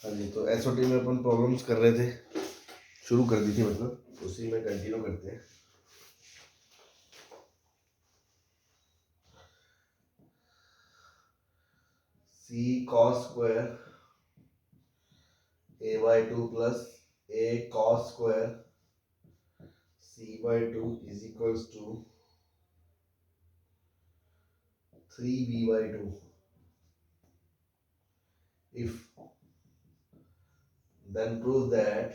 हाँ जी, तो एसओटी में अपन प्रॉब्लम्स कर रहे थे, शुरू कर दी थी, मतलब उसी में कंटिन्यू करते हैं। सी cos square a by 2 plus a cos square c by 2 is equals to 3b by 2 if then prove that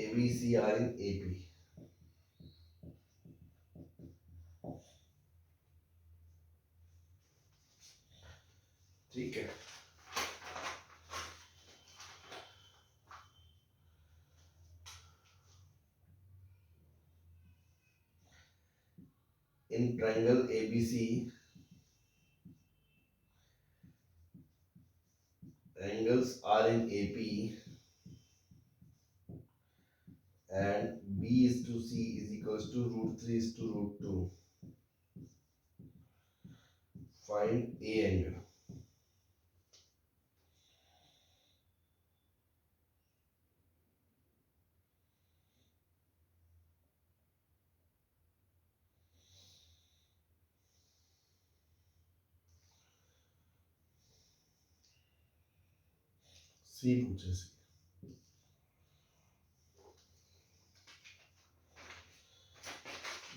ABC are in AP। ठीक है, in triangle ABC angles are in AP and B is to C is equals to root 3 is to root 2। Find A angle। सी पूछे, सी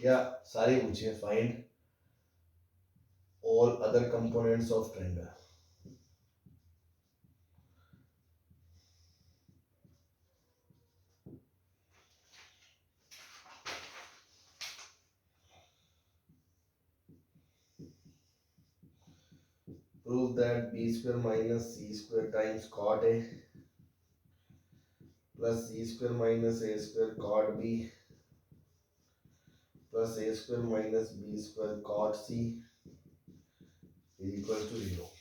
या सारे पूछे। Find all other components of triangle। Prove that b square minus c square times cot a plus c square minus a square cot b plus a square minus b square cot c is equal to 0।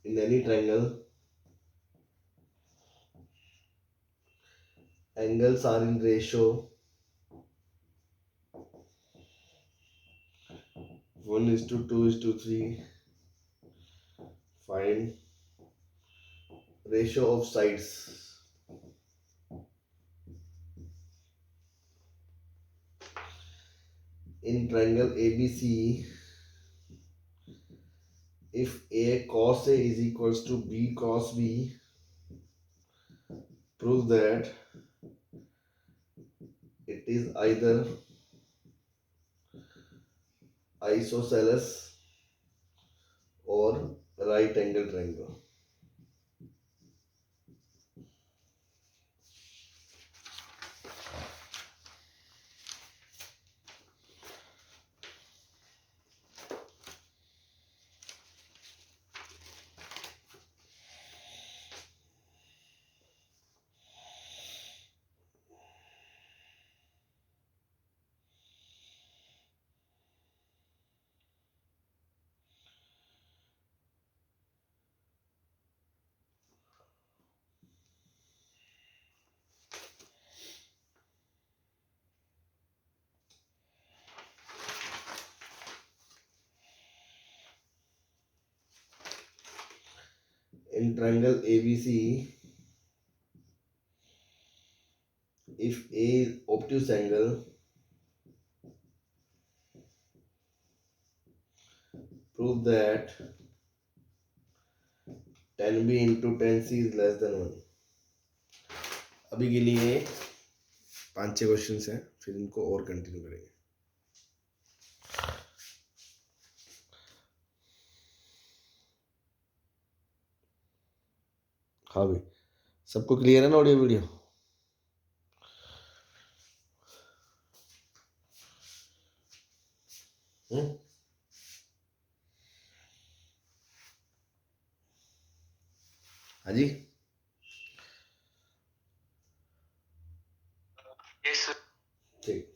In any triangle, angles are in ratio 1:2:3। Find ratio of sides। In triangle ABC, if A cos A is equals to B cos B, prove that it is either isosceles or right angle triangle। In triangle ABC, if A is obtuse angle, prove that 10b into 10c is less than 1। अभी के लिए 5-6 questions हैं, फिर इनको और continue करेंगे। हाँ भाई, सबको क्लियर है ना ऑडियो वीडियो? हाँ जी, ठीक।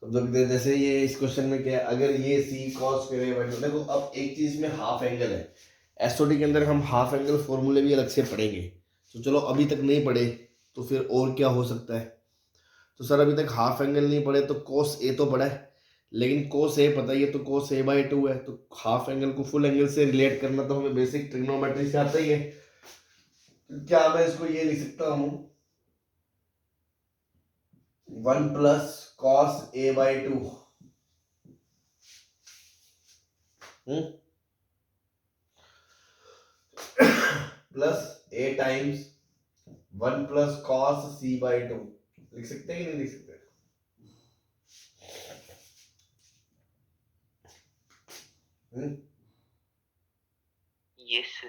तो जैसे ये इस क्वेश्चन में क्या है, अगर ये सी कॉस स्क्वायर बाई टू, देखो अब एक चीज में हाफ एंगल है, एसओटी के अंदर हम हाफ एंगल फॉर्मूले भी अलग से पढ़ेंगे, तो चलो अभी तक नहीं पढ़े तो फिर और क्या हो सकता है। तो सर अभी तक हाफ एंगल नहीं पढ़े तो कोस ए तो पढ़ा है, लेकिन कोस ए पता ही है, तो कोस ए बाई टू है, तो हाफ एंगल को फुल एंगल से रिलेट करना तो हमें बेसिक ट्रिग्नोमेट्री से आता ही है। क्या मैं इसको ये लिख सकता हूं, 1 plus cos A by two plus A times 1 plus cos C by two, लिख सकते हैं कि नहीं लिख सकते? Yes sir.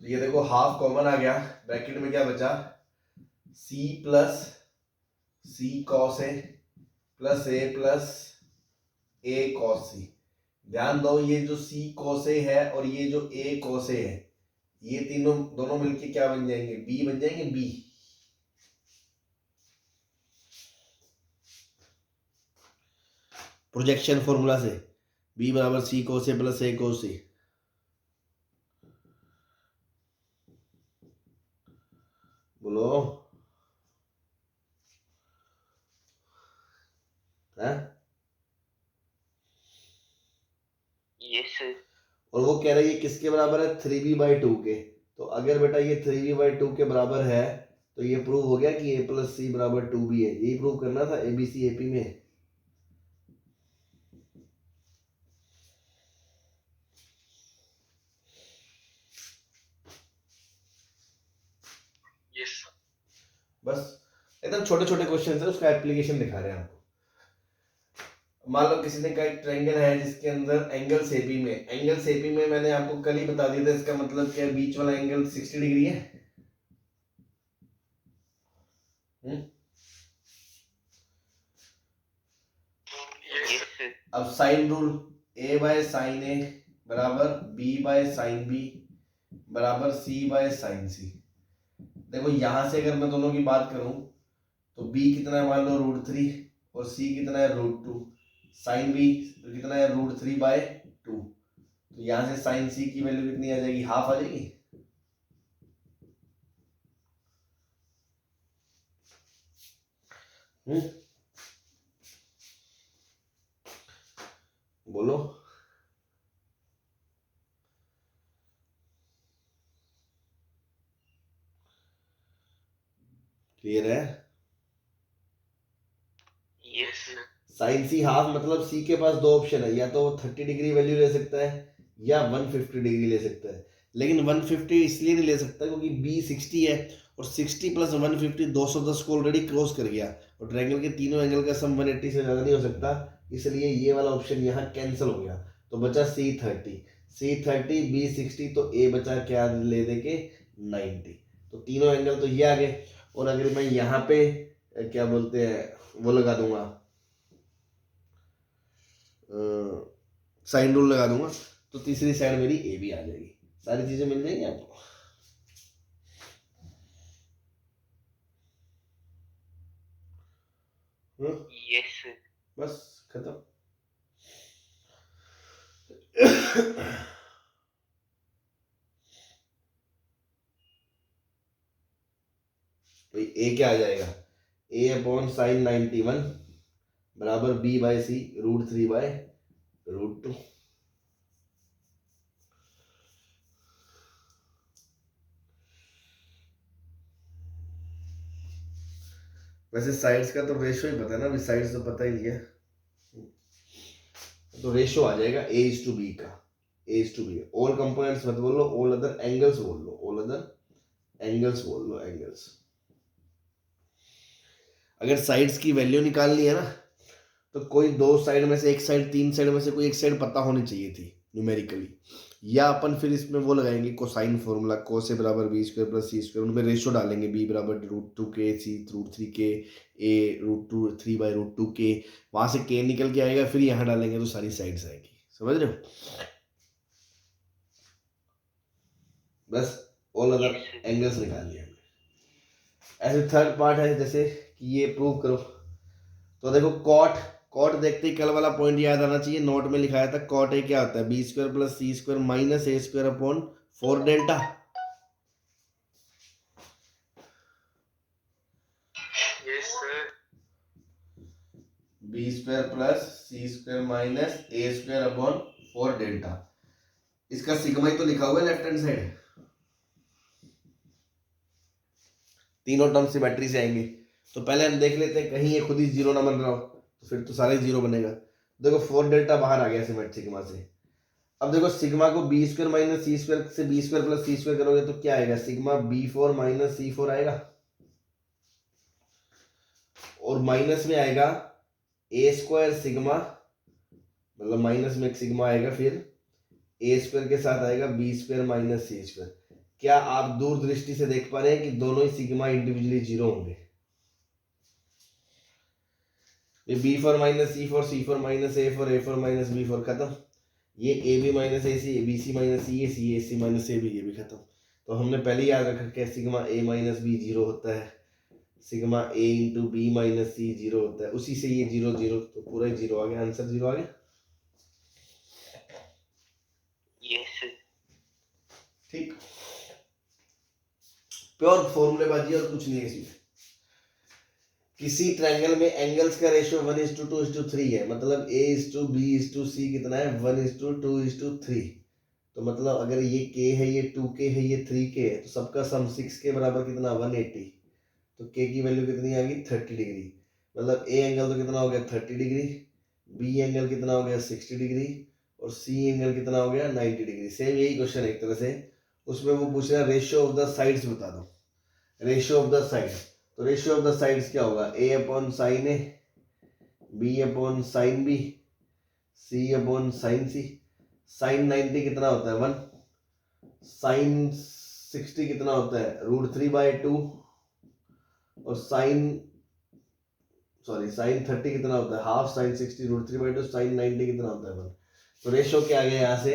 तो ये देखो हाफ कॉमन आ गया, ब्रैकेट में क्या बचा, C plus C cos A plus A cos सी। ध्यान दो ये जो सी कॉस ए है और ये जो ए कॉस ए है, ये तीनों दोनों मिलके क्या बन जाएंगे, बी बन जाएंगे, बी। प्रोजेक्शन फॉर्मूला से बी बराबर सी cos A plus A cos सी। बोलो है? Yes sir. और वो कह रही है किसके बराबर है, 3b/2 के। तो अगर बेटा ये 3b/2 के बराबर है तो ये प्रूव हो गया कि a प्लस सी बराबर 2b है। यही प्रूव करना था एबीसी एपी में। यस बस एकदम छोटे छोटे क्वेश्चन है, उसका एप्लीकेशन दिखा रहे हैं आपको। मान लो किसी ने कहा एक ट्रायंगल है जिसके अंदर एंगल सेपी में मैंने आपको कल ही बता दिया था, इसका मतलब क्या है, बीच वाला एंगल 60 डिग्री है। अब sine rule, a by sine A बराबर b बाय साइन बी बराबर c बाय साइन सी। देखो यहां से अगर मैं दोनों की बात करूं तो b कितना है, मान लो √3 और c कितना है √2, साइन b कितना है √3/2। तो यहां से साइन c की वैल्यू कितनी आ जाएगी, हाफ आ जाएगी। बोलो क्लियर है? यस साइन सी हाफ मतलब सी के पास दो ऑप्शन है, या तो वो 30 डिग्री वैल्यू ले सकता है या 150 डिग्री ले सकता है। लेकिन 150 इसलिए नहीं ले सकता क्योंकि बी 60 है और 60 प्लस 150 210 को ऑलरेडी क्रॉस कर गया, और ट्रायंगल के तीनों एंगल का सम 180 से ज़्यादा नहीं हो सकता, इसलिए ये वाला ऑप्शन यहाँ कैंसिल हो गया। तो बचा C30 बी 60, तो ए बचा क्या ले दे के 90। तो तीनों एंगल तो ये आ गए। और अगर मैं यहाँ पे क्या बोलते हैं वो लगा दूंगा, साइन रूल लगा दूंगा, तो तीसरी साइड मेरी ए भी आ जाएगी। सारी चीजें मिल जाएंगी आपको। यस बस खत्म। तो ए क्या आ जाएगा, a अपॉन साइन 91 बराबर b बाय सी √3/√2। वैसे साइड्स का तो रेशो ही पता है ना, अभी साइड्स तो पता ही नहीं है, तो रेशो आ जाएगा a/b का, a/b। ऑल कंपोनेंट्स मत बोलो, ऑल अदर एंगल्स बोल लो, ऑल अदर एंगल्स बोल लो, एंगल्स। अगर साइड्स की वैल्यू निकालनी है ना तो कोई दो साइड में से एक साइड, तीन साइड में से कोई एक साइड पता होनी चाहिए थी न्यूमेरिकली, या अपन फिर इसमें वो लगाएंगे कोसाइन फॉर्मूला, कोस ए बराबर B square plus C square, उनमें रेशो डालेंगे, बी बराबर √2 के, सी √3 के, ए √3/√2 के, वहां से के निकल के आएगा, फिर यहाँ डालेंगे तो सारी साइड्स आएगी। समझ रहे हो? बस ऑल अदर एंगल्स निकाल लिया हमने। ऐसे थर्ड पार्ट है जैसे कि ये प्रूव करो, तो देखो कॉट कॉट देखते ही कल वाला पॉइंट याद आना चाहिए, नोट में लिखाया था कॉट ए क्या होता है, B square plus C square minus A square upon 4 delta. Yes sir. B square plus C square minus A square upon 4 delta. इसका सिग्मा ही तो लिखा हुआ है लेफ्ट हैंड साइड। तीनों टर्म सिमेट्री से आएंगे, तो पहले हम देख लेते हैं कहीं ये खुद ही जीरो ना बन रहा हो, तो फिर तो सारे जीरो बनेगा। देखो 4 डेल्टा बाहर आ गया सिग्मा से। अब देखो सिग्मा को B square minus C square से B square plus C square करोगे तो क्या आएगा, सिग्मा b4 माइनस c4 आएगा, और माइनस में आएगा ए स्क्वायर सिग्मा, मतलब माइनस में एक सिग्मा आएगा, फिर ए स्क्वायर के साथ आएगा B square minus C square. क्या आप दूर दृष्टि से देख पा रहे हैं कि दोनों ही सिग्मा इंडिविजुअली जीरो होंगे। b4 minus c4, c4 minus a4, a4 minus b4 खत्म। ये ab minus ac, bc minus ca, cac minus ab, ये भी खत्म। तो हमने पहले याद रखा कि sigma a minus b zero होता है, sigma a into B minus C zero होता है, उसी से ये जीरो जीरो, तो पूरा ही जीरो आ गया, आंसर जीरो आ गया। यस ठीक, प्योर फॉर्मूलेबाजी और कुछ नहीं है इसमें। किसी ट्रायंगल में एंगल्स का रेशियो 1:2:3 है, मतलब a:b:c कितना है, 1:2:3। तो मतलब अगर ये k है, ये 2k है, ये 3k है, तो सबका सम 6 के बराबर कितना, 180। तो k की वैल्यू कितनी आ गई, 30 डिग्री। मतलब a एंगल तो कितना हो गया, 30 डिग्री, b एंगल कितना हो गया, 60 डिग्री, और c एंगल कितना हो गया, 90 डिग्री। सेम यही क्वेश्चन है एक तरह से, उसमें वो पूछ रहा है रेशियो ऑफ द साइड्स बता दो, रेशियो ऑफ द साइड। तो रेशियो ऑफ द साइड्स क्या होगा, a upon sine A, b upon sine B, c upon sine C. Sine 90 कितना होता है, 1। साइन 60 कितना होता है, √3/2। और साइन 30 कितना होता है, हाफ साइन 60 √3/2। साइन 90 कितना होता है, 1। तो रेशियो क्या आ गया यहाँ से,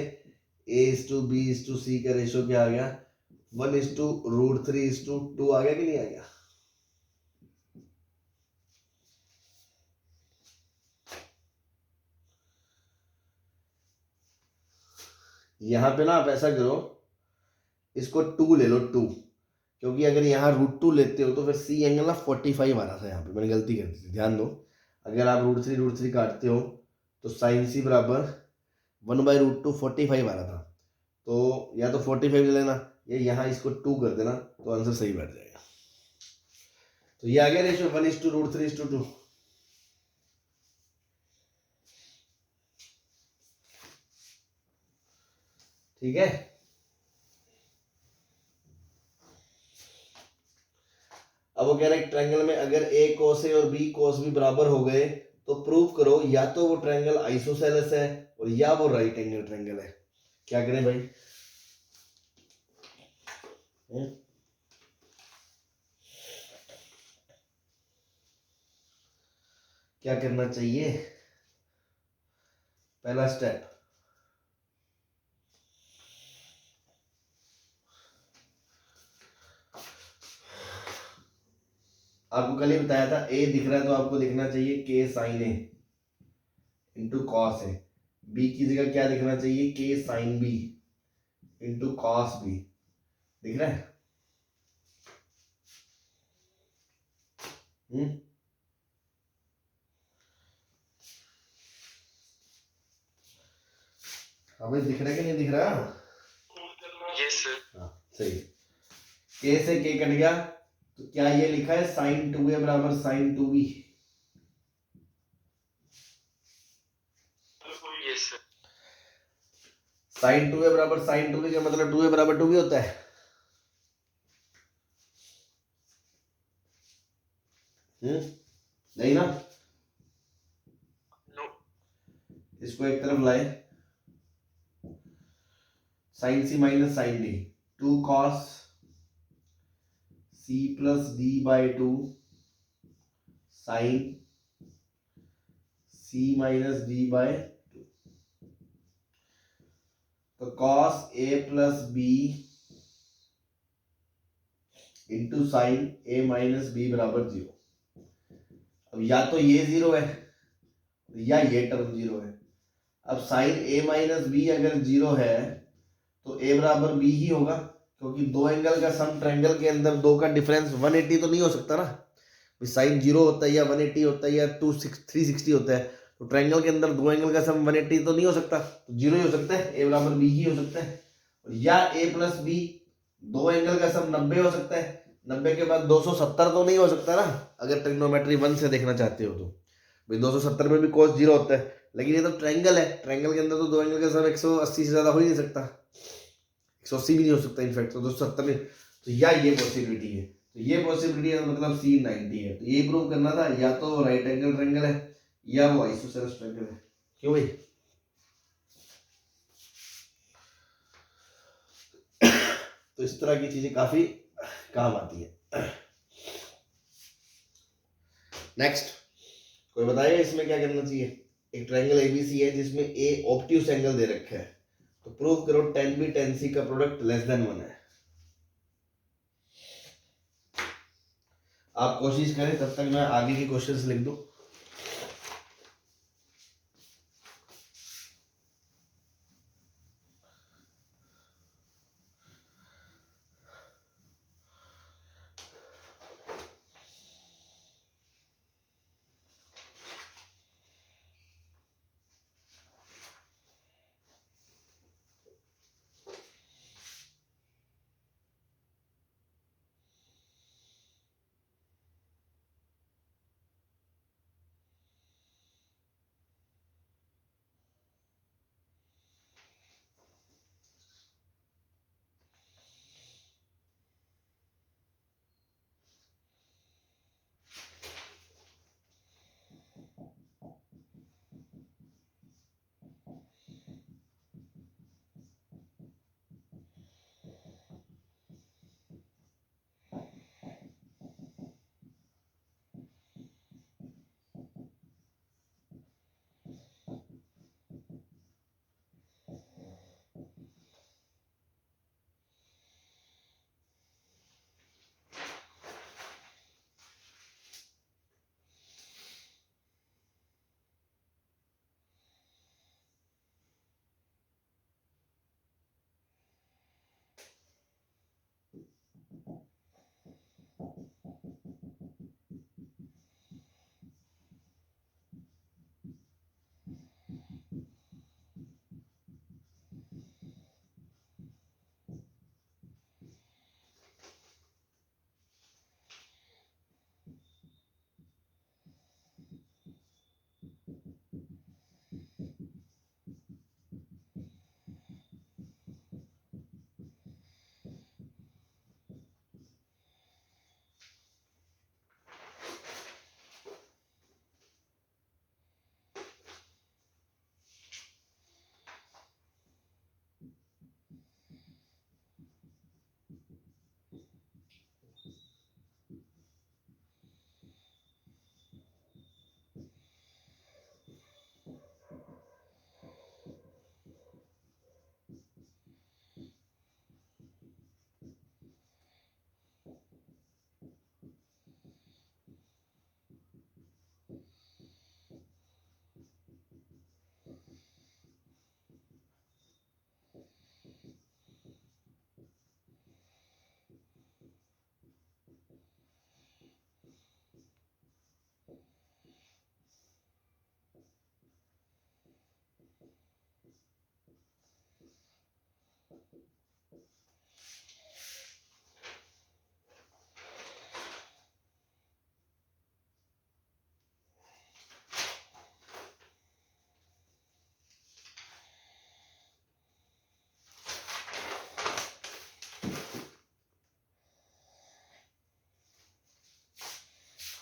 a:b:c का रेशियो क्या आ गया, 1:√3:2 आ गया कि नहीं आ गया। यहां पे ना आप ऐसा करो, इसको 2 ले लो, 2, क्योंकि अगर यहाँ √2 लेते हो तो फिर सी एंगल ना 45 आ रहा था, यहाँ पे मैंने गलती कर दी थी, ध्यान दो। अगर आप √3 काटते हो तो साइन सी बराबर 1/√2 45 आ रहा था, तो या तो 45 ले लेना, या यहाँ इसको 2 कर देना, तो आंसर सही बैठ जाएगा। तो ये आ गया रेशियो 1:√3:2। ठीक है, अब वो कह रहा है ट्रायंगल में अगर a cos a और b cos b बराबर हो गए तो प्रूव करो या तो वो ट्रायंगल आइसोसेलेस है और या वो राइट एंगल ट्रायंगल है। क्या करें भाई, क्या करना चाहिए, पहला स्टेप, आपको कल ही बताया था a दिख रहा है तो आपको लिखना चाहिए k sine a into cos A, b की जगह क्या लिखना चाहिए, k sine b into cos b। दिख रहा है, हमें दिख रहा है कि नहीं दिख रहा, यस हाँ सही। k से k कट गया, तो क्या ये लिखा है साइन 2a बराबर sign 2b, yes sign 2a बराबर साइन 2b का मतलब 2a बराबर 2b होता है। नहीं ना, नो इसको एक तरफ लाए, sine C minus sine D, 2 cos c प्लस d/2 sine c minus d/2। तो cos a plus b into sine a minus b बराबर 0। अब या तो ये 0 है या ये टर्म 0 है। अब साइन ए माइनस बी अगर 0 है तो ए बराबर बी ही होगा, क्योंकि दो एंगल का सम ट्रायंगल के अंदर दो का डिफरेंस 180 तो नहीं हो सकता ना। साइन 0 होता है या 180 होता है या 360 होता है, तो ट्रायंगल के अंदर दो एंगल का सम 180 तो नहीं हो सकता, तो 0 ही हो सकता है, ए बराबर बी ही हो सकता है। या ए प्लस बी, दो एंगल का सम 90 हो सकता है, 90 के बाद 270 तो नहीं हो सकता ना, अगर ट्रिग्नोमेट्री 1 से देखना चाहते हो तो। भाई 270 में भी cos 0 होता है, लेकिन ये तो ट्रायंगल है, ट्रायंगल के अंदर तो दो एंगल का सम 180 से ज्यादा हो ही नहीं सकता, 180 भी नहीं हो सकता इनफैक्ट, तो 270 में, तो या ये पॉसिबिलिटी है, तो ये पॉसिबिलिटी है, मतलब सी 90 है। तो ये प्रूव करना था, या तो राइट एंगल ट्रायंगल है या वो आइसोसेलेस ट्रायंगल है। क्यों भाई? तो इस तरह की चीजें काफी काम आती है। नेक्स्ट, कोई बताएगा इसमें क्या करना चाहिए? एक ट्रायंगल एबीसी है जिसमें ए ऑब्ट्यूस एंगल दे रखा है, तो प्रूव करो tan बी tan सी का प्रोडक्ट लेस देन 1 है। आप कोशिश करें, तब तक मैं आगे के क्वेश्चंस लिख दूं।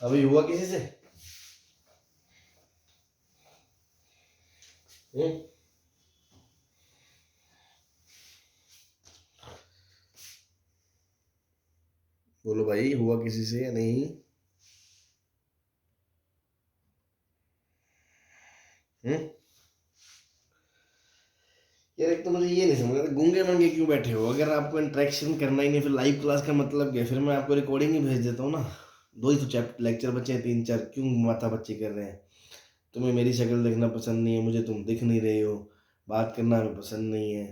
अभी हुआ किसी से? बोलो भाई, हुआ किसी से या नहीं? यार एक तो मुझे ये नहीं समझ आता, गूंगे मंगे क्यों बैठे हो? अगर आपको इंटरेक्शन करना ही नहीं, फिर लाइव क्लास का मतलब क्या? फिर मैं आपको रिकॉर्डिंग ही भेज देता हूँ ना। दो ही तो चैप्टर लेक्चर बचे हैं, 3-4, क्यों माथा बच्चे कर रहे हैं? तुम्हें मेरी शक्ल देखना पसंद नहीं है, मुझे तुम दिख नहीं रहे हो, बात करना हमें पसंद नहीं है,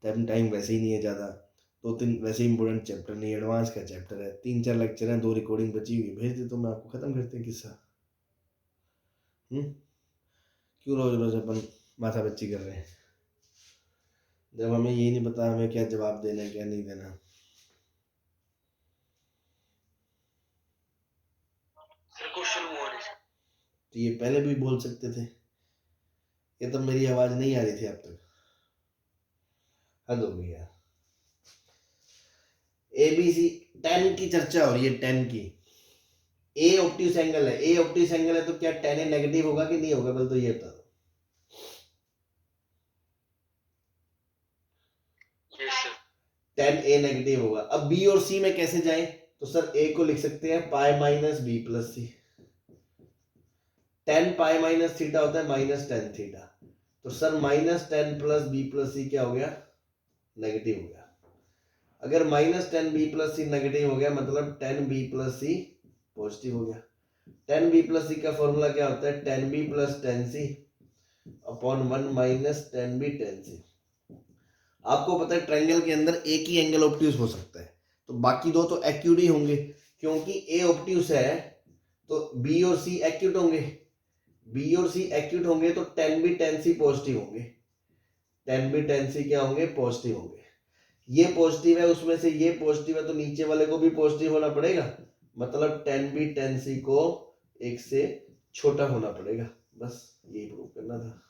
टाइम वैसे ही नहीं है ज़्यादा, 2-3 वैसे इंपॉर्टेंट चैप्टर नहीं, एडवांस का चैप्टर है, 3-4 लेक्चर हैं, 2 रिकॉर्डिंग बची हुई, भेज दे तो मैं आपको ख़त्म करते हैं किस्सा। क्यों रोज रोज अपन माथा बच्ची कर रहे हैं जब हमें ये नहीं पता हमें क्या जवाब देना है क्या नहीं देना। सर क्वेश्चन हुआ नहीं। तो ये पहले भी बोल सकते थे, ये तब मेरी आवाज़ नहीं आ रही थी अब तक, हद हो गई यार। ABC 10 की चर्चा हो रही है, 10 की। ए ऑब्ट्यूस एंगल है, ए ऑब्ट्यूस एंगल है तो क्या tan A नेगेटिव होगा कि नहीं होगा, पहले तो ये बता दो। Yes sir. tan A negative होगा। अब B और C में कैसे जाएं, तो सर A को लिख सकते हैं pi minus B plus C. tan pi minus theta होता है माइनस tan थीटा, तो sir minus tan plus B plus C क्या हो गया, नेगेटिव हो गया। अगर minus tan B plus C negative हो गया मतलब tan B plus C positive हो गया। tan बी प्लस सी का फॉर्मूला क्या होता है, tan B plus tan C upon 1 minus tan B tan C. आपको पता है ट्रायंगल के अंदर एक ही एंगल ऑब्ट्यूस हो सकता है, तो बाकी दो तो एक्यूट ही होंगे, क्योंकि ए ऑब्ट्यूस है तो बी और सी एक्यूट होंगे, बी और सी एक्यूट होंगे तो tan बी tan सी पॉजिटिव होंगे, tan बी tan सी क्या होंगे, पॉजिटिव होंगे। ये पॉजिटिव है उसमें से ये पॉजिटिव है तो नीचे वाले को भी पॉजिटिव होना पड़ेगा, मतलब tan बी tan सी को एक से छोटा होना पड़ेगा, बस यही प्रूव करना था।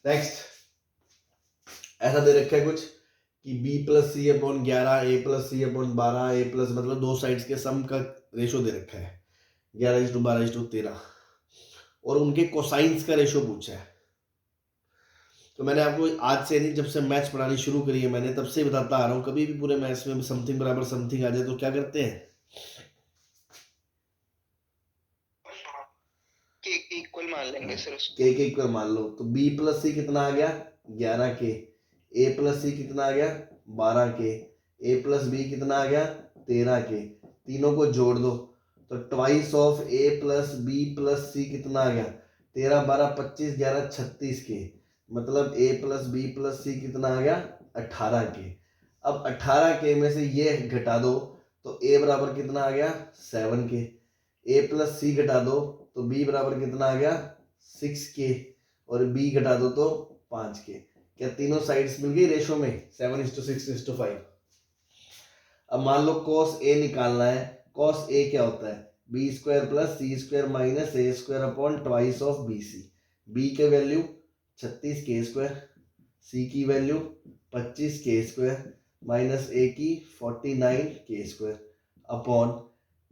नेक्स्ट ऐसा दे रखा है कुछ कि b plus C upon 11 a plus C upon 12 a plus मतलब दो साइड्स के सम का रेशो दे रखा है 11:12:13 और उनके कोसाइंस का रेशो पूछा है। तो मैंने आपको आज से नहीं, जब से मैथ्स पढ़ानी शुरू करी है मैंने तब से बताता आ रहा हूँ, कभी भी पूरे मैथ्स में समथिंग बराबर समथिंग आ जाए तो क्या करते हैं, इक्वल मान लेंगे सर उसको। के इक्वल मान लो, तो b प्लस सी कितना आ गया 11 के, a प्लस सी कितना आ गया 12 के, a प्लस बी कितना आ गया 13 के, तीनों को जोड़ दो तो twice of a plus B plus C कितना आ गया 13 12 25 11 36 के, मतलब a plus B plus C कितना आ गया 18 के। अब 18 के में से ये घटा दो तो a बराबर कितना आ गया 7 के, a प्लस सी घटा दो तो b बराबर कितना आ गया 6 के और b घटा दो तो 5 के। क्या तीनों साइड्स मिल गई रेशो में 7:6:5। अब मान लो cos a निकालना है, cos a क्या होता है b square plus C square minus a square upon twice of B C. b के वैल्यू 36 के स्क्वायर, c की वैल्यू 25 के स्क्वायर माइनस a की 49 के स्क्वायर अपॉन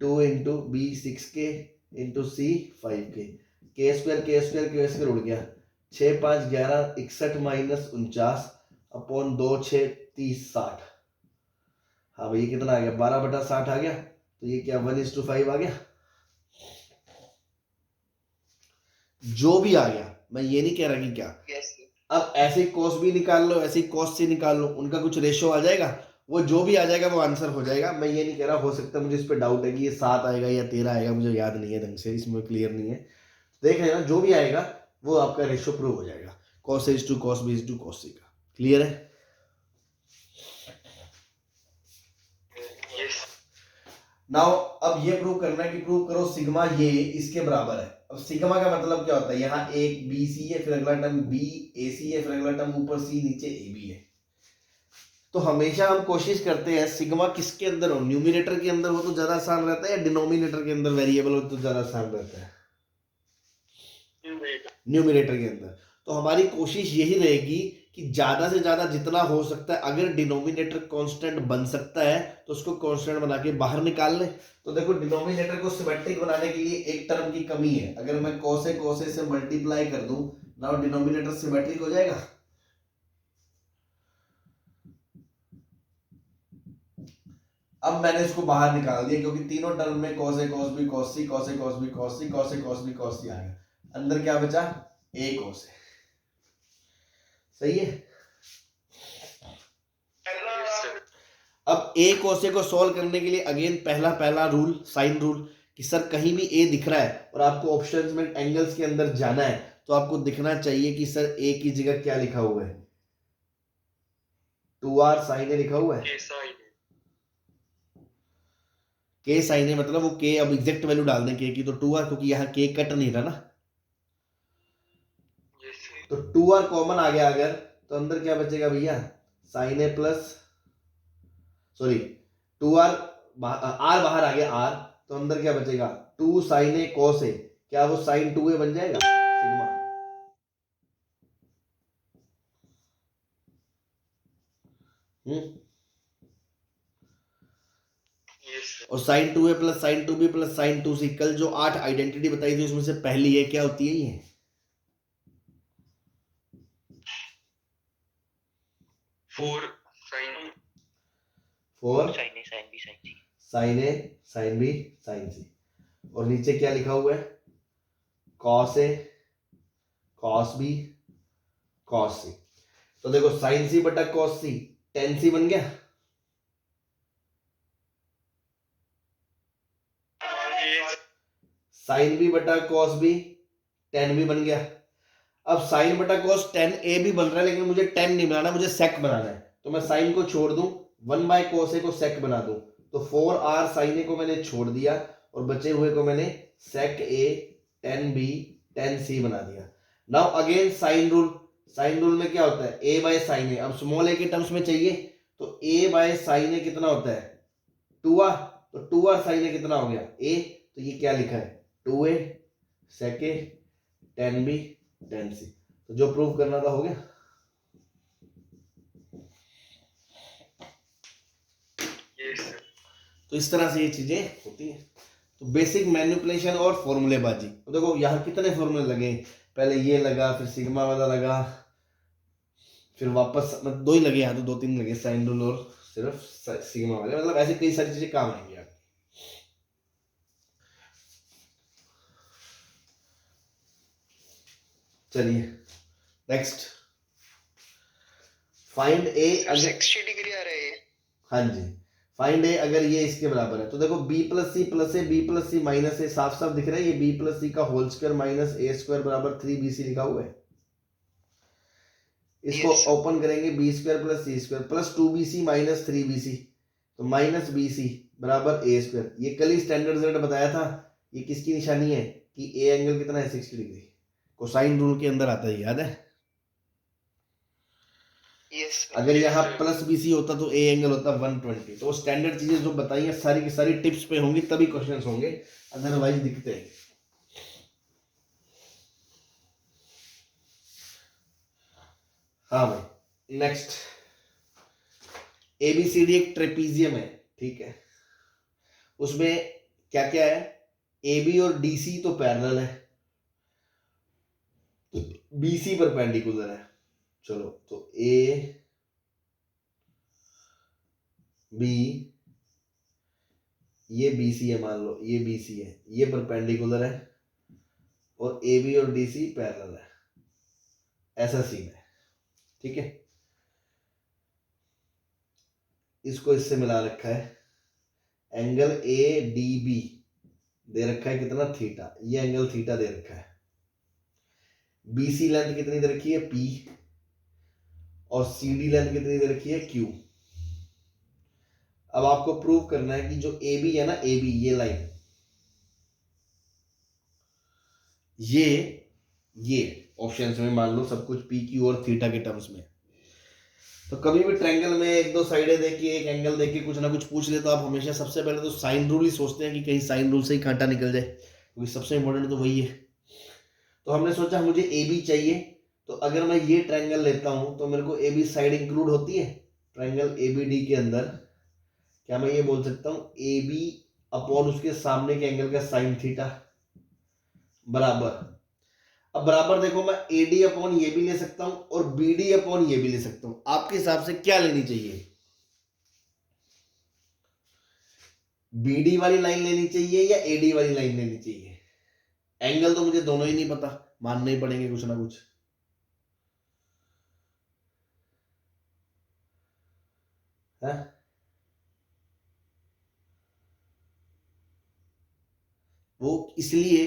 2 इंटू बी 6 के इंटू सी 5 के स्क्वायर उड़ गया 6 5 11 61 माइनस 49 अपॉन 2 6 30 60। हाँ भाई कितना आ गया 12/60 आ गया, तो ये क्या 1:5 आ गया। जो भी आ गया, मैं ये नहीं कह रहा कि क्या। यस। अब ऐसे कॉस भी निकाल लो, ऐसे कॉस से निकाल लो, उनका कुछ रेशो आ जाएगा, वो जो भी आ जाएगा वो आंसर हो जाएगा। मैं ये नहीं कह रहा, हो सकता है मुझे इस पर डाउट है कि ये 7 आएगा या 13 आएगा, मुझे याद नहीं है ढंग से, इसमें क्लियर नहीं है, देख लेना जो भी आएगा वो आपका रेशो प्रूव हो जाएगा, cos A to cos B to cos C का। क्लियर है। यस। नाउ अब ये प्रूव करना है कि प्रूव करो सिग्मा ये इसके बराबर है। अब सिग्मा का मतलब क्या होता है, यहाँ एक बी सी है, फिर अगला टर्म बी ए सी है, फिर अगला टर्म ऊपर सी नीचे ए बी है। तो हमेशा हम कोशिश करते हैं सिग्मा किसके अंदर हो, न्यूमिनेटर के अंदर हो तो ज्यादा आसान रहता है या डिनोमिनेटर के अंदर वेरिएबल हो तो ज्यादा आसान रहता है, न्यूमिनेटर के अंदर। तो हमारी कोशिश यही रहेगी कि ज्यादा से ज्यादा जितना हो सकता है, अगर डिनोमिनेटर कांस्टेंट बन सकता है तो उसको कांस्टेंट बना के बाहर निकाल ले। तो देखो डिनोमिनेटर को सिमेट्रिक बनाने के लिए एक टर्म की कमी है, अगर मैं कोसे से मल्टीप्लाई कर दूं नाउ डिनोमिनेटर सिमेट्रिक हो जाएगा। अब मैंने इसको बाहर निकाल दिया क्योंकि तीनों टर्म में cos A cos B cos C cos A cos B cos C cos A cos B cos C आ गया, अंदर क्या बचा a cos A। सही है। अब ए कोसे को सॉल्व करने के लिए अगेन पहला रूल, साइन रूल, कि सर कहीं भी ए दिख रहा है और आपको ऑप्शंस में एंगल्स के अंदर जाना है तो आपको दिखना चाहिए कि सर ए की जगह क्या लिखा हुआ है, 2r sin ए लिखा हुआ है, के साइन ए, मतलब वो के अब एग्जैक्ट वैल्यू डाल दें के की, तो 2r, क्योंकि यहाँ के कट नहीं रहा ना, तो 2r कॉमन आ गया अगर, तो अंदर क्या बचेगा भैया, sign A plus, sorry 2r, r बाहर आ गया r, तो अंदर क्या बचेगा 2 साइन ए कॉस ए, क्या वो साइन 2a बन जाएगा सिग्मा। और sine 2a plus sine 2b plus sine 2c, कल जो 8 आइडेंटिटी बताई थी उसमें से पहली है, क्या होती है ये, 4 sin sign A sine B sine C, और नीचे क्या लिखा हुआ है, cos A cos B cos सी। तो देखो साइन सी बटा कॉस सी, टेन सी बन गया, साइन बी बटा कॉस बी, टेन बी बन गया। अब साइन बटा कॉस 10a भी बन रहा है, लेकिन मुझे 10 नहीं बनाना, मुझे सेक बनाना है, तो मैं साइन को छोड़ दूं, 1 बाय कॉस ए को सेक बना दूं, तो 4r साइन ए को मैंने छोड़ दिया और बचे हुए को मैंने सेक ए 10b 10c बना दिया। Now again sine rule, sine rule में क्या होता है, a बाय साइन ए, अब स्मॉल ए के टर्म्स में चाहिए तो a बाय साइन ए कितना होता है 2r, तो 2r साइन ए कितना हो गया a, तो ये क्या लिखा है 2a सेक ए 10b 10c, तो जो प्रूव करना था हो गया। तो इस तरह से ये चीजें होती हैं। तो बेसिक मैनिपुलेशन और फॉर्मूलेबाजी, तो देखो यहाँ कितने फॉर्मूले लगे, पहले ये लगा, फिर सिग्मा वाला लगा, फिर वापस मतलब 2 ही लगे, यहाँ तो 2-3 लगे, साइन रूल और सिर्फ सिग्मा वाले, मतलब ऐसे कई सारी चीजें काम आएंगी यार। चलिए नेक्स्ट, फाइंड ए, 60 डिग्री आ रहा है। हाँ जी, फाइंड ए अगर ये इसके बराबर है, तो देखो b प्लस सी प्लस ए, b प्लस सी माइनस ए, साफ साफ दिख रहा है, ये b प्लस सी का whole square minus A square बराबर 3bc लिखा हुआ है। इसको ओपन करेंगे, B square plus C square plus 2bc minus 3bc, तो माइनस bc बराबर ए स्क्वायर। ये कल ही स्टैंडर्ड रिजल्ट बताया था, ये किसकी निशानी है कि ए एंगल कितना है 60 डिग्री, कोसाइन रूल के अंदर आता है, याद है। Yes, अगर यहाँ प्लस बीसी होता तो ए एंगल होता 120। तो स्टैंडर्ड चीजें जो बताई है सारी की सारी टिप्स पे होंगी, तभी क्वेश्चंस होंगे, अदरवाइज दिखते हैं। हाँ भाई नेक्स्ट, एबीसीडी एक ट्रेपीजियम है, ठीक है, उसमें क्या क्या है, AB और DC तो पैरेलल है, BC परपेंडिकुलर है, चलो तो A B, ये BC है, मान लो ये BC है, ये परपेंडिकुलर है, और AB और DC पैरेलल है, ऐसा सीन है, ठीक है। इसको इससे मिला रखा है, एंगल ADB दे रखा है कितना थीटा, ये एंगल थीटा दे रखा है, BC लेंथ कितनी दे रखी है P, और CD लेंथ कितनी दे रखी है Q। अब आपको प्रूव करना है कि जो AB है ना, AB ये लाइन, ये ऑप्शंस में मान लो सब कुछ PQ और थीटा के टर्म्स में। तो कभी भी ट्रायंगल में एक दो साइडें देखिए, एक एंगल देखिए, कुछ ना कुछ पूछ ले, तो आप हमेशा सबसे पहले तो साइन रूल ही सोचते हैं कि कहीं साइन रूल से ही कांटा निकल जाए, क्योंकि सबसे इंपॉर्टेंट तो वही है। तो हमने सोचा मुझे AB चाहिए, तो अगर मैं ये ट्रायंगल लेता हूं तो मेरे को AB साइड इंक्लूड होती है ट्रायंगल ABD के अंदर, क्या मैं ये बोल सकता हूं AB अपॉन उसके सामने के एंगल का साइन थीटा बराबर, अब बराबर देखो मैं AD अपॉन ये भी ले सकता हूं और BD अपॉन ये भी ले सकता हूं, आपके हिसाब से क्या लेनी चाहिए, BD वाली लाइन लेनी चाहिए या AD वाली लाइन लेनी चाहिए। एंगल तो मुझे दोनों ही नहीं पता, मानने ही पड़ेंगे कुछ ना कुछ, है वो इसलिए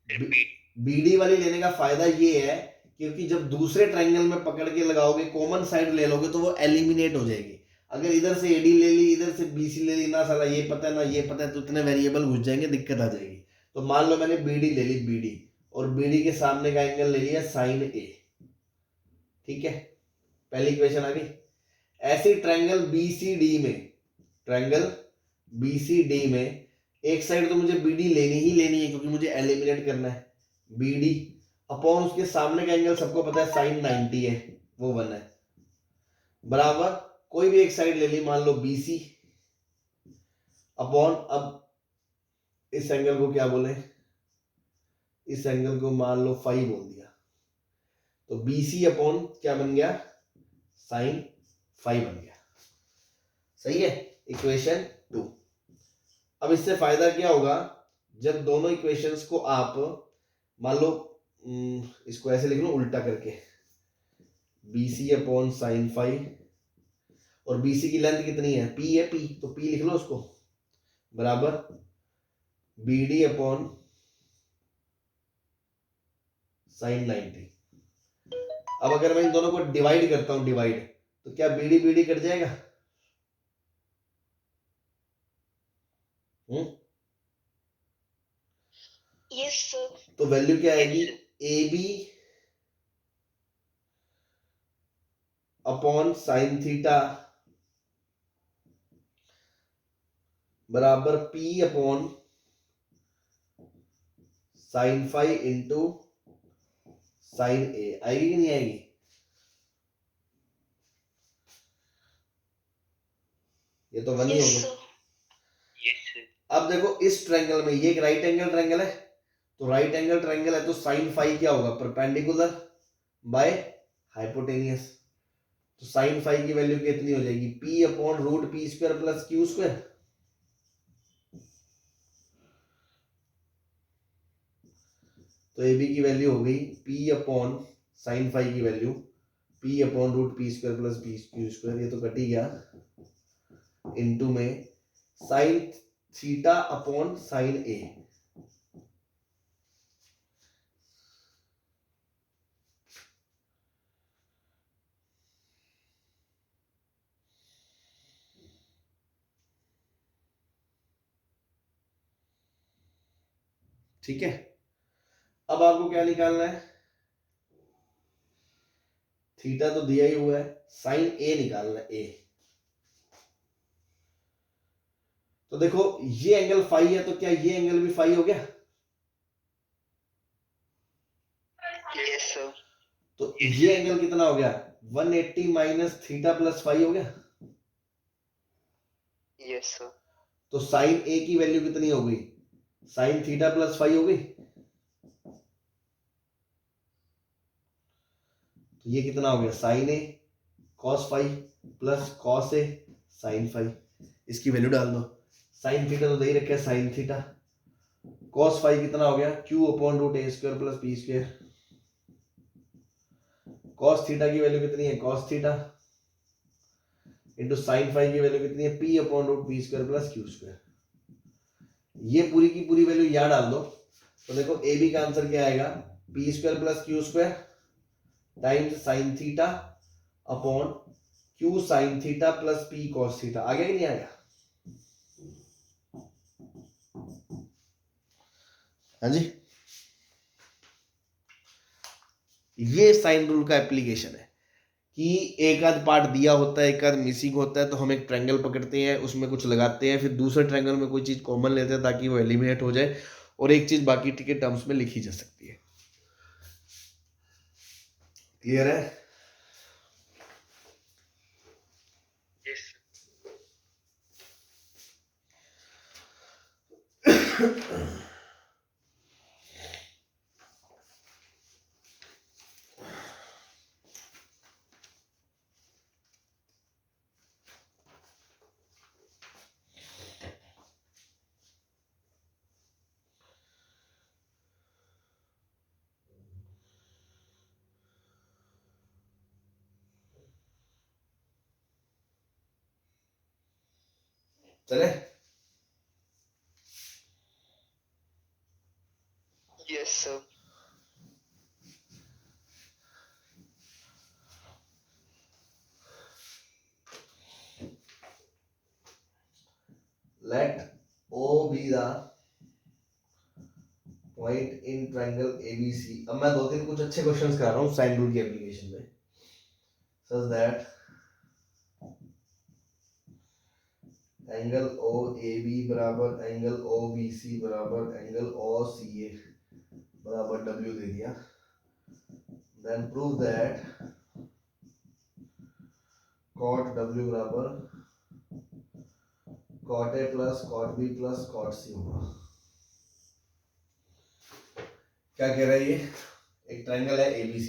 बीडी वाली लेने का फायदा ये है क्योंकि जब दूसरे ट्रायंगल में पकड़ के लगाओगे, कॉमन साइड ले लोगे तो वो एलिमिनेट हो जाएगी। अगर इधर से एडी ले ली, इधर से बीसी ले ली, ना साला ये पता है ना ये पता है, तो इतने वेरिएबल घुस जाएंगे, दिक्कत आ जाएगी। तो मान लो मैंने बीडी ले ली, बीडी, और बीडी के सामने का एंगल ले लिया साइन ए, ठीक है, पहली इक्वेशन आ गई। ऐसे ट्रायंगल बीसीडी में, ट्रायंगल बीसीडी में एक साइड तो मुझे बीडी लेनी ही लेनी है क्योंकि मुझे एलिमिनेट करना है। बीडी अपॉन उसके सामने का एंगल सबको पता है साइन 90 है, वो 1 है, बराबर कोई भी एक साइड ले ली, मान लो बीसी, अपॉन, अब इस एंगल को क्या बोले, इस एंगल को मान लो फाई बोल दिया, तो बीसी अपॉन क्या बन गया, साइन फाई बन गया। सही है, इक्वेशन 2। अब इससे फायदा क्या होगा, जब दोनों इक्वेशंस को आप मान लो इसको ऐसे लिख लो उल्टा करके, BC अपॉन साइन फाइव, और BC की लेंथ कितनी है, P है, P, तो P लिख लो उसको, बराबर BD अपॉन साइन 90। अब अगर मैं इन दोनों को डिवाइड करता हूं, डिवाइड, तो क्या BD BD कट जाएगा, यस सर। तो वैल्यू क्या आएगी, AB अपॉन साइन थीटा बराबर P upon sine five into sine A. आएगी कि नहीं आएगी, ये तो 1 ही होगा। अब देखो इस ट्रायंगल में ये एक राइट एंगल ट्रायंगल है, तो राइट एंगल ट्रायंगल है तो साइन फाइव क्या होगा, परपेंडिकुलर बाय हाइपोटेनियस, तो साइन फाइव की वैल्यू कितनी हो जाएगी, P upon root P square plus Q square. तो AB की वैल्यू हो गई P अपॉन साइन फाइव की value P upon root P square plus P Q square, ये तो कट ही गया, इनटू में sine theta upon sine A. ठीक है, अब आपको क्या निकालना है, थीटा तो दिया ही हुआ है, साइन ए निकालना है, ए। तो देखो ये एंगल फाई है, तो क्या ये एंगल भी फाई हो गया, यस सर। तो ये एंगल कितना हो गया, 180 माइनस थीटा प्लस फाई हो गया। Yes sir. तो साइन ए की वैल्यू कितनी हो गई, साइन थीटा प्लस फाई हो गई, तो ये कितना हो गया, sine A cos phi plus cos A sine phi. इसकी वैल्यू डाल दो, साइन थीटा तो दे ही रखा है साइन थीटा, कॉस फाई कितना हो गया, Q upon root A square plus P square, cos theta की वैल्यू कितनी है, cos theta, into sine five की वैल्यू कितनी है, P upon root P square plus Q square. ये पूरी की पूरी वैल्यू यहां डाल दो, तो देखो AB का आंसर क्या आएगा, P square plus Q square times sine theta upon Q sine theta plus P cos theta. आ गया कि नहीं आएगा, हाँ जी, ये साइन रूल का एप्लीकेशन है कि एक आध पार्ट दिया होता है, एक आध मिसिंग होता है, तो हम एक ट्रायंगल पकड़ते हैं, उसमें कुछ लगाते हैं, फिर दूसरे ट्रायंगल में कोई चीज कॉमन लेते हैं ताकि वो एलिमिनेट हो जाए और एक चीज बाकी के टर्म्स में लिखी जा सकती है। क्लियर है, यस। चले। Yes, sir. Let O be the point in triangle ABC. अब मैं दो तीन कुछ अच्छे क्वेश्चंस करा रहा हूँ साइन रूल की एप्लीकेशन में, such that angle O A B बराबर एंगल ओ बी सी बराबर एंगल ओ सी ए बराबर W दे दिया. Then prove that cot W बराबर cot A plus cot B plus cot C होगा. क्या कह रहा है ये? एक ट्रायंगल है ABC,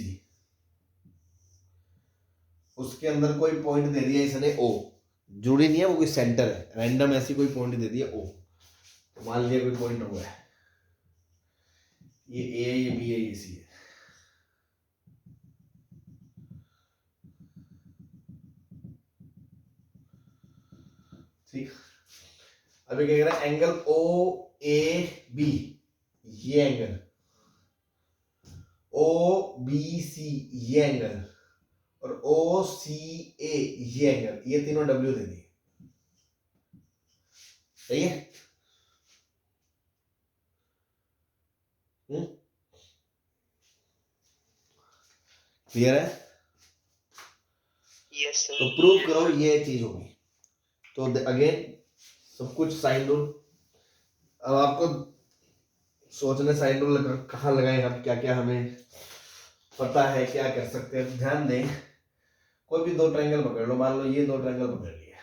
उसके अंदर कोई पॉइंट दे दिया इसने O, जरूरी नहीं है वो कोई सेंटर है, रैंडम ऐसी कोई पॉइंट दे दिया O. तो मान लिया कोई पॉइंट हुआ है, ये A है, ये B है, ये C है. ठीक. अभी क्या कह रहा है? एंगल ओ ए बी, ये एंगल ओ बी सी, ये एंगल और ओ सी ए, ये एंगल, ये तीनों डब्ल्यू दे दिए. सही है. क्लियर है? Yes, sir. तो प्रूव करो ये चीज होगी. तो अगेन सब कुछ साइन रूल. अब आपको सोचने साइन रूल कहाँ लगाएं हम, क्या क्या हमें पता है, क्या कर सकते हैं. ध्यान दें, कोई भी दो ट्रायंगल पकड़ लो, मान लो ये दो ट्रायंगल पकड़ लिया,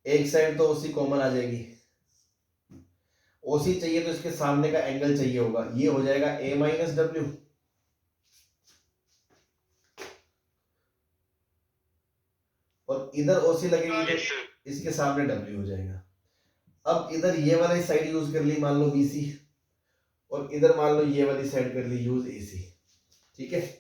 एक साइड तो ओसी कॉमन आ जाएगी. ओसी चाहिए तो इसके सामने का एंगल चाहिए होगा, ये हो जाएगा ए माइनस डब्ल्यू. और इधर ओसी लगेगी तो इसके सामने डब्ल्यू हो जाएगा. अब इधर ये वाली साइड यूज कर ली, मान लो बीसी, और इधर मान लो ये वाली साइड कर ली यूज एसी. ठीक है.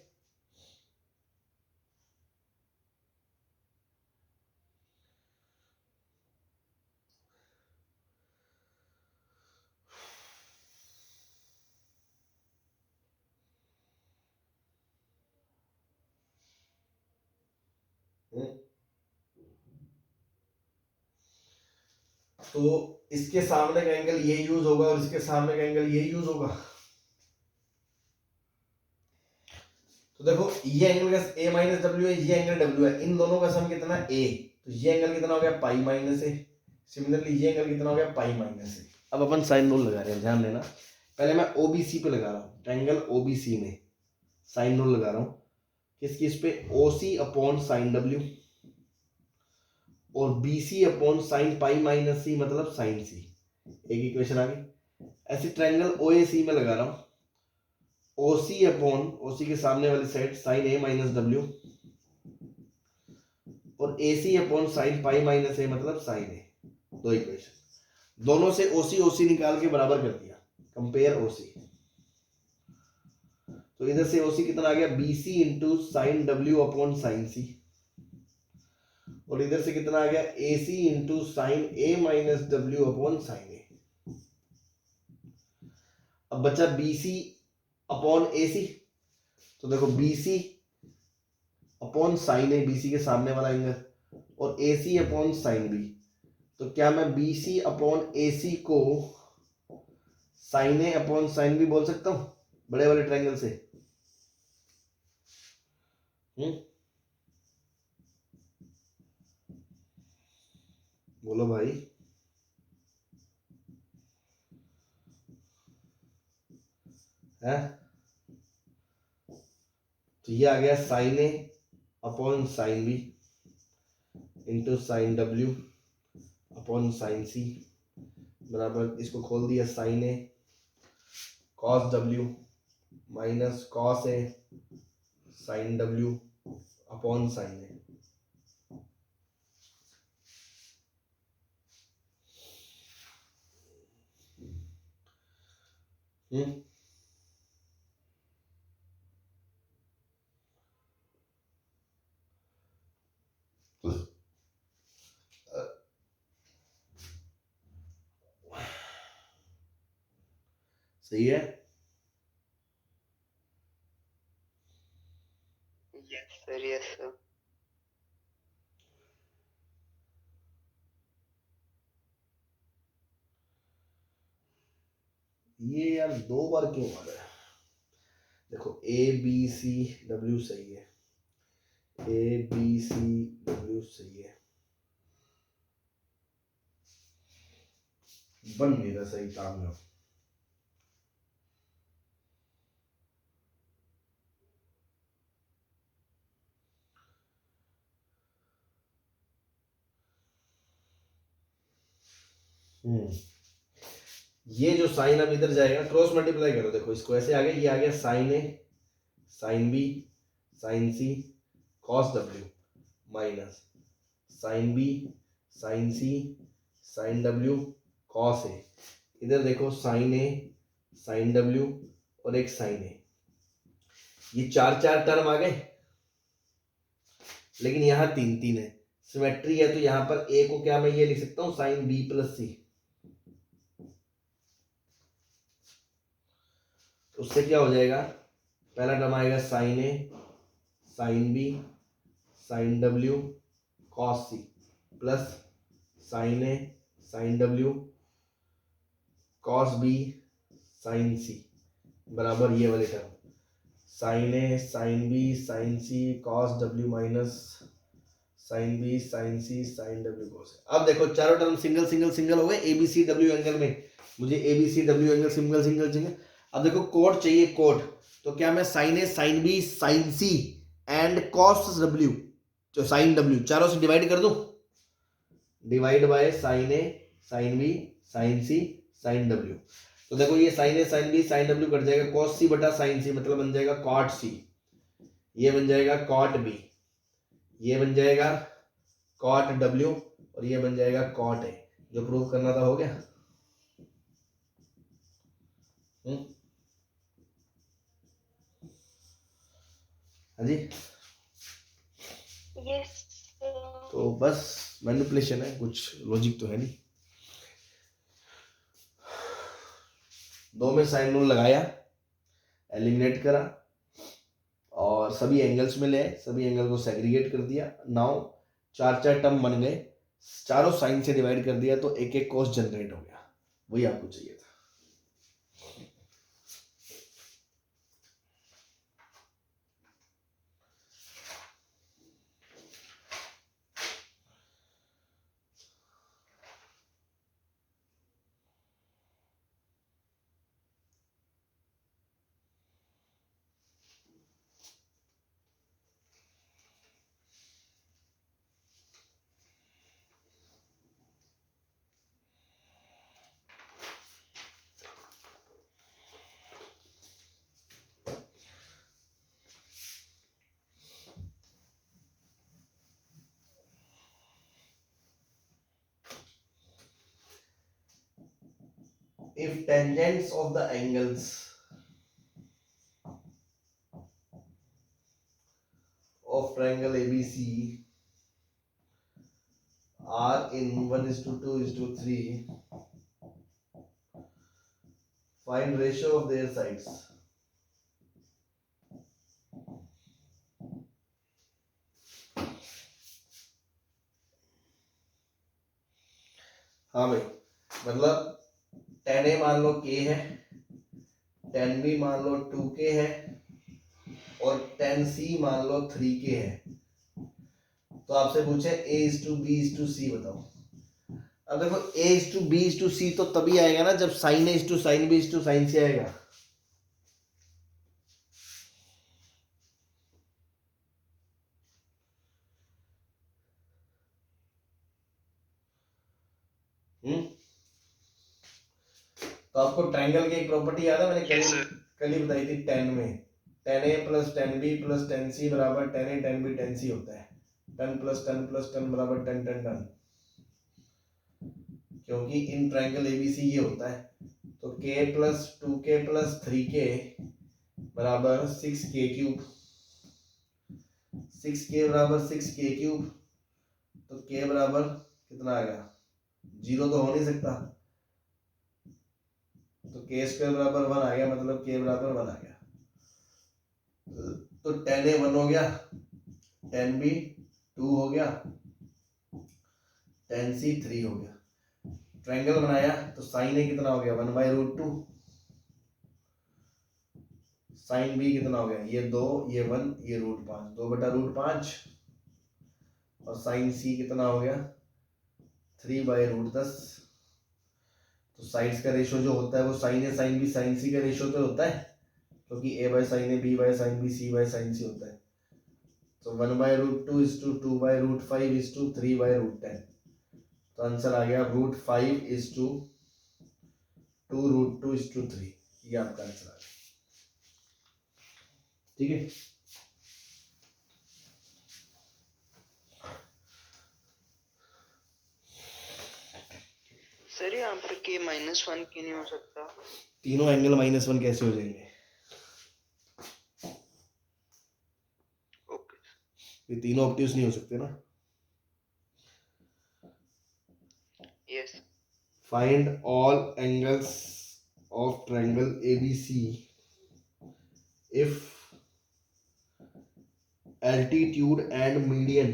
तो इसके सामने का एंगल ये यूज होगा और इसके सामने का एंगल ये यूज होगा. तो देखो ये एंगल का ए माइनस डब्ल्यू है, ये एंगल डब्ल्यू है, इन दोनों का सम कितना ए, तो ये एंगल कितना हो गया पाई माइनस ए. सिमिलरली ये एंगल कितना हो गया पाई माइनस ए. अब अपन साइन रूल लगा रहे हैं, ध्यान देना. पहले मैं ओबीसी पे लगा रहा हूँ, ट्रायंगल ओबीसी में साइन रूल लगा रहा हूँ. किसकी? इस पे ओसी अपॉन साइन डब्ल्यू और BC upon sine pi minus C, मतलब साइन सी. एक इक्वेशन आ गई. ऐसे ट्रायंगल ओएसी में लगा रहा हूँ, ओसी अपॉन ओसी के सामने वाली side sine A minus W और AC upon sine pi minus A, मतलब साइन ए. दो इक्वेशन, दोनों से ओसी ओसी निकाल के बराबर कर दिया. Compare OC. तो इधर से ओसी कितना आ गया? BC into sine W upon sine C, और इधर से कितना आ गया? AC into sine A minus W upon sine A. अब बचा BC अपॉन AC. तो देखो BC upon sine A, BC के सामने वाला एंगल, और AC अपॉन साइन B. तो क्या मैं BC अपॉन AC को sign A upon sign B बोल सकता हूं बड़े वाले ट्रायंगल से? बोलो भाई. है. तो ये आ गया sine A upon sine B into sine W upon sine C बराबर, इसको खोल दिया, sine A cos W minus cos A sine W upon sine A. सही है? Yes, sir. Yes, sir. ये यार 2 बार क्यों आ रहा है? देखो ABCW सही है, ABCW सही है, बन नहीं रहा सही काम में। ये जो साइन अब इधर जाएगा, क्रॉस मल्टीप्लाई करो, देखो इसको ऐसे आ गया, ये आ गया sine A sine B sine C cos W minus sine B sine C sine W cos A। इधर देखो साइन A साइन W और एक साइन A, ये 4 टर्म आ गए, लेकिन यहाँ 3 है, सिमेट्री है, तो यहाँ पर A को क्या मैं ये लिख सकता हूँ साइन B प्लस C। उससे क्या हो जाएगा, पहला टर्म आएगा sine A sine B sine W cos C plus sine A sine W cos B sine C बराबर ये वाले term sine A sine B sine C cos W minus sine B sine C sine W cos। अब देखो चारों term single single single हो गए ABCW angle में, मुझे ABCW angle single single single. अब देखो कोट चाहिए, कोट, तो क्या मैं sine A sine B sine C and cos W जो साइन W चारों से डिवाइड कर दूं, divide by sine A sine B sine C sine W। तो देखो ये sine A sine B sine W cut जाएगा, cos C बटा साइन C मतलब बन जाएगा cot C, ये बन जाएगा cot B, ये बन जाएगा cot W और ये बन जाएगा cot A। जो प्रूव करना था हो गया। हाँ जी, Yes, sir. तो बस मैनिपुलेशन है, कुछ लॉजिक तो है नहीं। 2 में साइन रूल लगाया, एलिमिनेट करा और सभी एंगल्स में ले, सभी एंगल को सेग्रीगेट कर दिया। नाउ 4 टर्म बन गए, चारों साइन से डिवाइड कर दिया तो एक एक कॉस जनरेट हो गया, वही आपको चाहिए था। If tangents of the angles of triangle ABC are in 1:2:3, find ratio of their sides। हाँ भाई, मतलब tan A मान लो K है, tan B मान लो 2K है और tan C मान लो 3K है। तो आपसे पूछे A:B:C बताओ। अब देखो A:B:C तो तभी आएगा ना जब sin A:sin B:sin C आएगा। तो आपको ट्रायंगल की एक प्रॉपर्टी याद है, मैंने कल ही बताई थी, tan में tan A plus tan B plus tan C बराबर tan A tan B tan C होता है, tan प्लस tan बराबर tan। क्योंकि इन ट्रायंगल ABC ये होता है, तो K plus 2K plus 3K बराबर 6K क्यूब, 6K बराबर 6K क्यूब, तो K बराबर कितना आ गया, 0 तो हो नहीं सकता, तो के स्क्वायर बराबर 1 आ गया, मतलब के बराबर 1 आ गया। तो tan A 1 हो गया, tan B 2 हो गया, tan C 3 हो गया। ट्रायंगल बनाया तो साइन ए कितना हो गया 1/√2, साइन बी कितना हो गया ये 2 ये 1 ये √5, 2/√5, और साइन सी कितना हो गया 3/√10। तो साइड्स का रेशो जो होता है वो sine A sine B sine C का रेशो तो होता है, क्योंकि a by sine A B by sine B C by sine C होता है। तो 1/√2 इज टू 2/√5 इज टू 3/√10। तो आंसर आ गया √5 इज टू 2√2 इज टू 3। ये आपका आंसर आ गया। ठीक है, सर यहाँ पर के -1 क्यों नहीं हो सकता? तीनों एंगल -1 कैसे हो जाएंगे? ओके ये तीनों ऑब्ट्यूज नहीं हो सकते ना। Yes find all angles of triangle ABC if altitude and median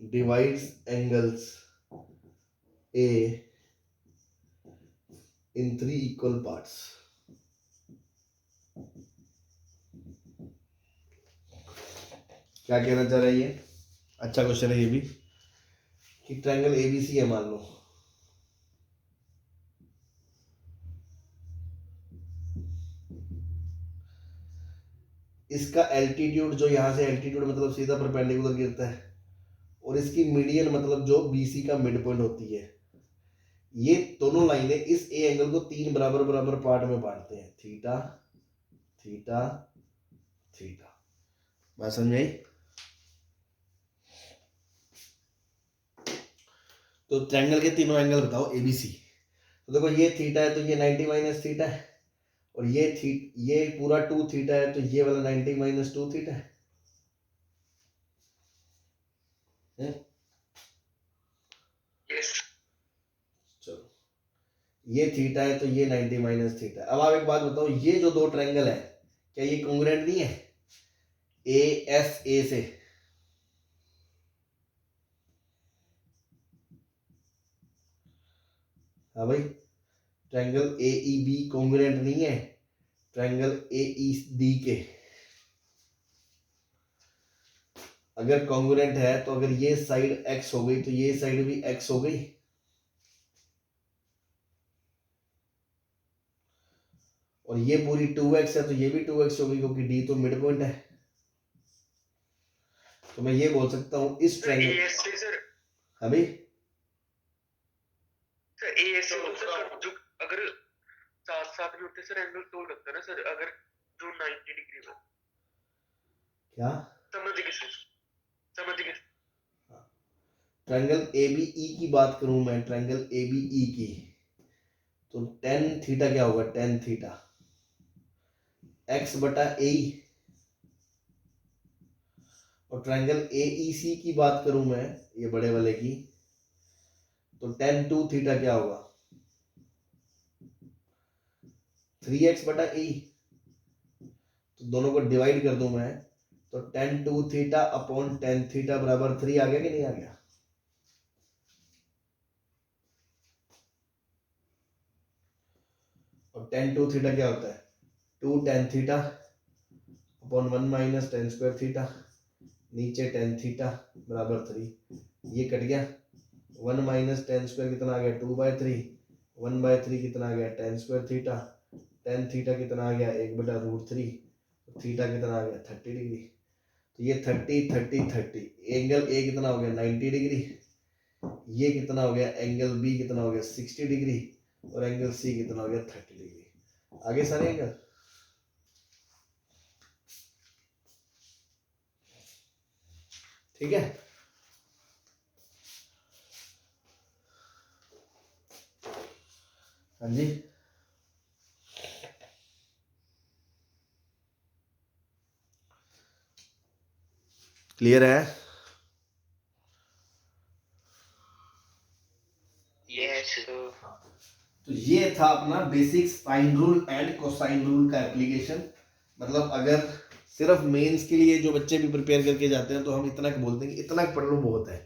divides angles A in 3 equal parts। क्या कहना चाह रहा है ये? अच्छा क्वेश्चन है ये भी, कि ट्रायंगल ABC है मान लो, इसका एल्टीट्यूड जो यहाँ से एल्टीट्यूड मतलब सीधा परपेंडिकुलर गिरता है, और इसकी मीडियन मतलब जो BC का मिड पॉइंट होती है। ये दोनों लाइनें इस ए एंगल को 3 बराबर बराबर पार्ट में बांटते हैं, थीटा थीटा थीटा। बात समझ आई? तो ट्रायंगल के तीनों एंगल बताओ ABC। तो देखो ये थीटा है तो ये 90 माइनस थीटा है, और ये पूरा 2 थीटा है तो ये वाला 90 माइनस 2 थीटा है। यस चलो, ये थीटा है तो ये 90 माइनस थीटा है। अब आप एक बात बताओ, ये जो दो ट्रायंगल है क्या ये कॉन्ग्रुएंट नहीं है ASA से? हाँ भाई, ट्रायंगल AEB कॉन्ग्रुएंट नहीं है ट्रायंगल AED के। अगर कॉन्ग्रुएंट है तो अगर ये साइड x हो गई तो ये साइड भी x हो गई, और ये पूरी 2x है तो ये भी 2x हो गई, क्योंकि D तो मिड पॉइंट है। तो मैं ये बोल सकता हूँ इस ट्रायंगल, सर हाँ भाई, सर ASC तो सर जो अगर साथ साथ में होते सर एंगल तो लगता है ना सर, अगर जो 90 डिग्री में क्या समझ गए सर, समझ गए। ट्रायंगल ABE की बात करूं मैं, ट्रायंगल ABE की, तो tan थीटा क्या होगा, tan थीटा x बटा ए। और ट्रायंगल AEC की बात करूं मैं, ये बड़े वाले की, तो tan 2 थीटा क्या होगा 3x बटा ए। तो दोनों को डिवाइड कर दूं मैं, तो tan 2 theta upon tan theta बराबर 3 आ गया कि नहीं आ गया? और tan 2 थीटा क्या होता है 2 tan theta upon 1 minus tan square theta, नीचे tan थीटा बराबर 3, ये कट गया। 1 माइनस tan स्क्वायर कितना आ गया 2/3, 1/3 कितना आ गया tan square theta, tan theta कितना आ गया 1/√3, थीटा कितना आ गया 30 डिग्री। तो ये 30 30 30, एंगल ए कितना हो गया 90 डिग्री, ये कितना हो गया एंगल बी कितना हो गया 60 डिग्री, और एंगल सी कितना हो गया 30 डिग्री। आगे सारे एंगल। ठीक है, हाँ जी, क्लियर है? तो ये था अपना basic sine rule and cosine rule का एप्लीकेशन। मतलब अगर सिर्फ मेंस के लिए जो बच्चे भी प्रिपेयर करके जाते हैं तो हम इतना बोलते हैं कि इतना पढ़ लो बहुत है,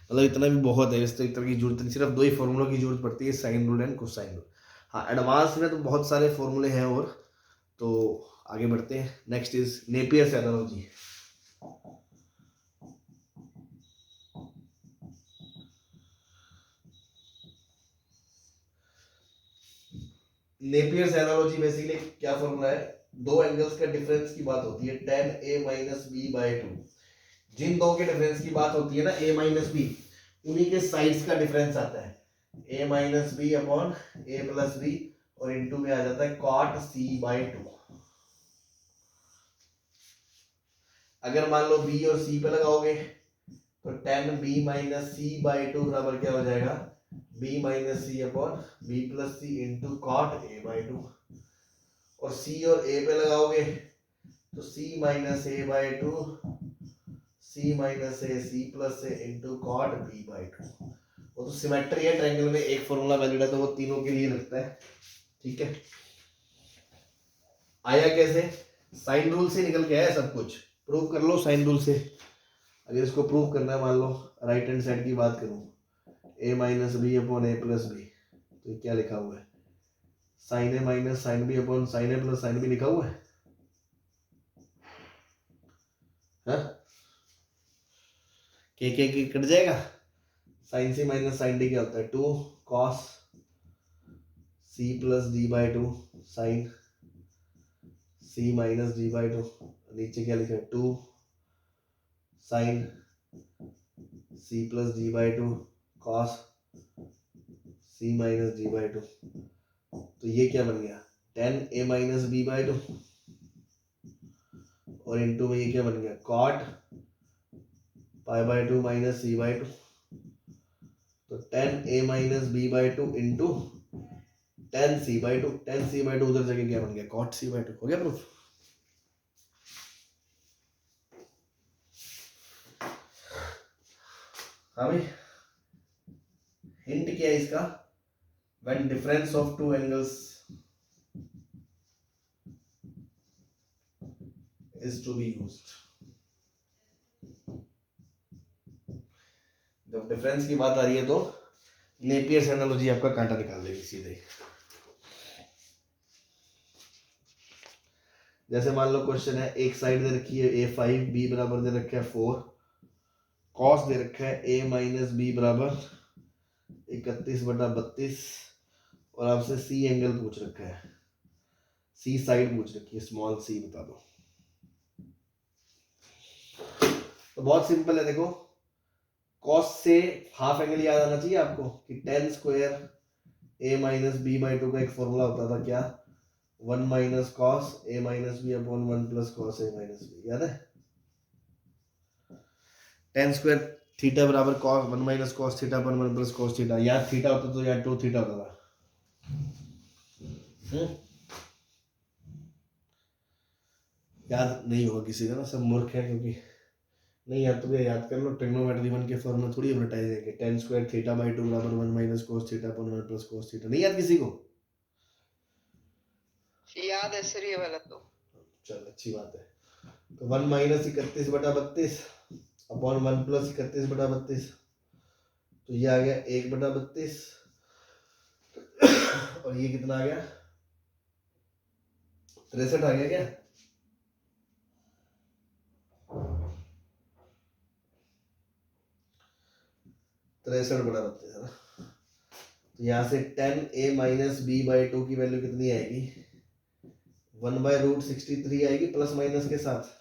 मतलब इतना भी बहुत है, इस तरह की जरूरत नहीं, सिर्फ 2 ही फॉर्मूलों की जरूरत पड़ती है, sine rule and cosine rule. हाँ, एडवांस में तो बहुत सारे फॉर्मूले हैं और, तो आगे बढ़ते हैं। Next is Napier's analogy. Napier's analogy basically क्या फॉर्मूला है, दो एंगल्स का डिफरेंस की बात होती है, tan a minus B by 2। जिन दो के डिफरेंस की बात होती है ना, a माइनस बी, उन्हीं के साइड्स का डिफरेंस आता है, a minus B upon a plus B, और इनटू में आ जाता है cot c बाई 2। अगर मान लो b और c पे लगाओगे तो tan b minus c by 2 बराबर क्या हो जाएगा, b minus C upon B plus C into cot A by 2। और c और a पे लगाओगे तो c minus A by 2, c minus A C plus A into cot b by 2। वो तो सिमेट्री है, ट्रायंगल में एक फॉर्मूला वैलिड है तो वो तीनों के लिए लगता है। ठीक है, आया कैसे, साइन रूल से निकल के आया सब कुछ, प्रूव कर लो साइन रूल से। अगर इसको प्रूव करना है, मान लो राइट हैंड साइड की बात करूं, a minus B upon A plus B, तो क्या लिखा हुआ है, sine A minus sine B upon sine A plus sine B लिखा हुआ है। के कट जाएगा, sine C minus sine D क्या होता है, 2 cos C plus D by 2 sine C minus D by 2। नीचे क्या लिखा है, 2 sine C plus D by 2 cos C minus D by 2। तो ये क्या बन गया, tan a minus B by 2, और इनटू में ये क्या बन गया, cot pi by 2 minus C by 2। तो tan a minus B by 2 into tan c by 2, tan c by 2 उधर जगह क्या बन गया, cot c बाई 2। हो गया प्रूफ। हाँ भाई, हिंट क्या है इसका, when difference of two angles is to be used। जब डिफरेंस की बात आ रही है तो नेपियर्स एनालॉजी आपका कांटा निकाल देगी सीधे। जैसे मान लो क्वेश्चन है, एक साइड दे रखी है a5, b बराबर दे रखा है 4, कॉस दे रखा है a माइनस बी बराबर 31/32, और आपसे सी एंगल पूछ रखा है, सी साइड पूछ रखी है, स्मॉल सी बता दो। तो बहुत सिंपल है, देखो कॉस से हाफ एंगल याद आना चाहिए आपको कि tan square a minus B by 2 का एक फॉर्मूला होता था क्या, 1 minus cos a minus B upon 1 plus cos a minus B, याद है। tan स्क्वायर थीटा बराबर cos 1 minus cos theta upon 1 plus cos theta, यार थीटा होता तो यार 2 थीटा होता था। याद नहीं होगा किसी का ना, सब मूर्ख है, क्योंकि नहीं याद तो याद कर लो, ट्रिग्नोमेट्री 1 के फॉर्मूला थोड़ी एडवर्टाइज है कि tan स्क्वायर थीटा बाई 2 बराबर 1 minus cos theta upon 1 plus cos theta, नहीं याद किसी को, याद है सर ये वाला तो। चल अच्छी बात है। तो 1 माइनस 31/32 अपॉन 1 प्लस 31/32, तो ये आ गया 1/32, और ये कितना आ गया, 63 आ गया क्या, तिरसठ बटा 32 है ना। तो यहाँ से tan a minus B by 2 की वैल्यू कितनी आएगी, 1/√63 आएगी प्लस माइनस के साथ।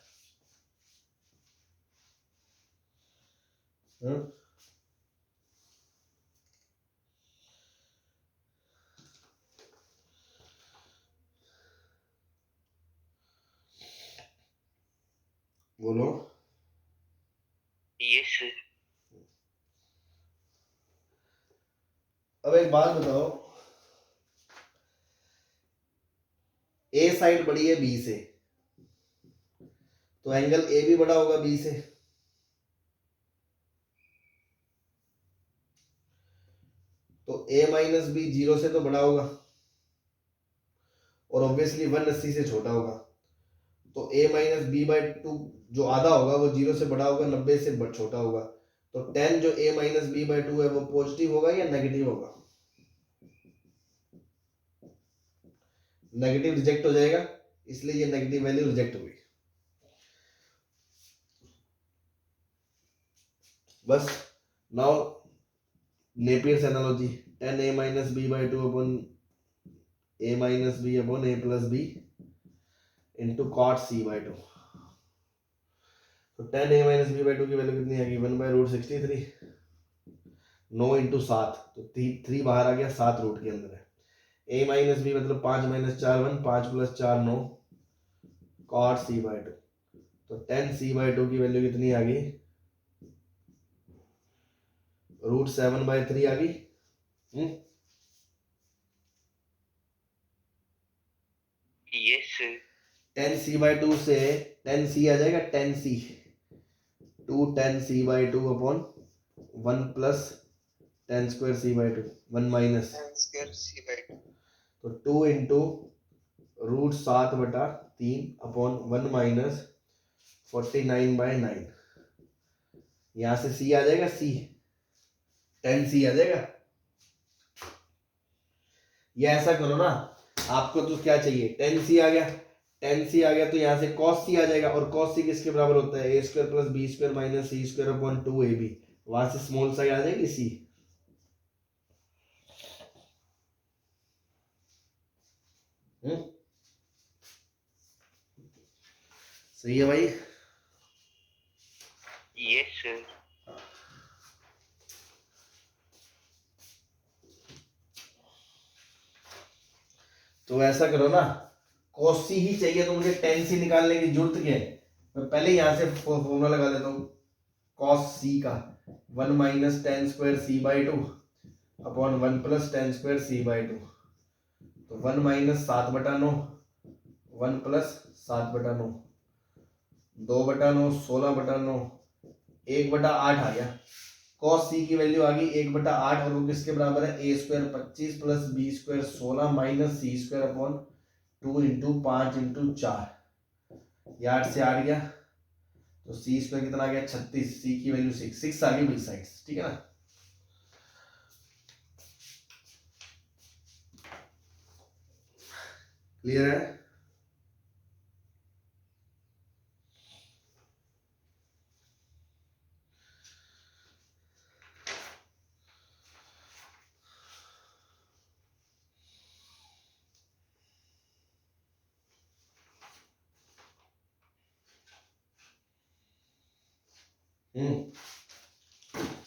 बोलो। Yes sir. अब एक बात बताओ, ए साइड बड़ी है बी से, तो एंगल ए भी बड़ा होगा बी से, तो a माइनस बी 0 से तो बड़ा होगा और ऑब्वियसली 180 से छोटा होगा, तो a माइनस बी बाई 2 जो आधा होगा वो 0 से बड़ा होगा, 90 से छोटा होगा। तो 10 जो a माइनस बी बाई 2 है वो पॉजिटिव होगा या नेगेटिव होगा? नेगेटिव रिजेक्ट हो जाएगा, इसलिए ये नेगेटिव वैल्यू रिजेक्ट हुई। बस now Napier's analogy, 10a minus b by 2 upon a minus b upon a plus b into cot c by 2। तो 10a minus b by 2 की वैल्यू कितनी आएगी? 1 by root 63, 9 इंटू 7, तो 3 बाहर आ गया, 7 रूट के अंदर है। a माइनस बी मतलब 5 minus 4 1, 5 plus 4 9 cot c by 2। तो 10 c by 2 की वैल्यू कितनी आ गई? रूट 7 by 3 आ गई। Yes sir. 10c by 2 से 10c आ जाएगा, 10c 2 10c by 2 upon 1 plus 10 square c by 2, 1 minus 10 square c by 2। तो 2 इंटू रूट 7 बटा 3 अपॉन 1 माइनस 49 बाय 9। यहाँ से c आ जाएगा, c 10c आ जाएगा। ये ऐसा करो ना, आपको तो क्या चाहिए? 10c आ गया, 10c आ गया तो यहाँ से cos c आ जाएगा, और cos c किसके बराबर होता है? a square plus B square minus C square upon 2ab। वहां से स्मॉल साइड आ जाएगी c। सही है भाई? Yes sir. तो ऐसा करो ना, cos c ही चाहिए तो मुझे 10c निकालने की जरूरत क्या है? मैं पहले यहाँ से फॉर्मूला लगा देता हूँ cos c का, 1 minus 10 square c by 2 upon 1 plus 10 square c by 2। तो 1 माइनस 7 बटा 9, 1 प्लस 7 बटा 9, 2 बटा 9 16 बटा 9, 1 बटा 8 आ गया। cos c की वैल्यू आ गई 1 बटा 8, और वो किसके बराबर है? a square 25 plus B square 16 minus C square upon 2 into 5 into 4। ये 8 से 8 गया, तो सी स्क्वायर कितना आ गया? 36। सी की वैल्यू 6 आ गई भाई साइड्स, ठीक है ना? क्लियर है?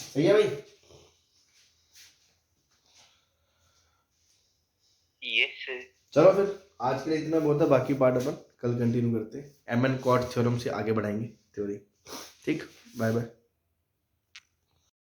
सही है भाई? Yes sir. चलो फिर आज के लिए इतना बहुत है, बाकी पार्ट अपन कल कंटिन्यू करते हैं। एम एन कॉट थ्योरम से आगे बढ़ाएंगे थ्योरी। ठीक, बाय बाय।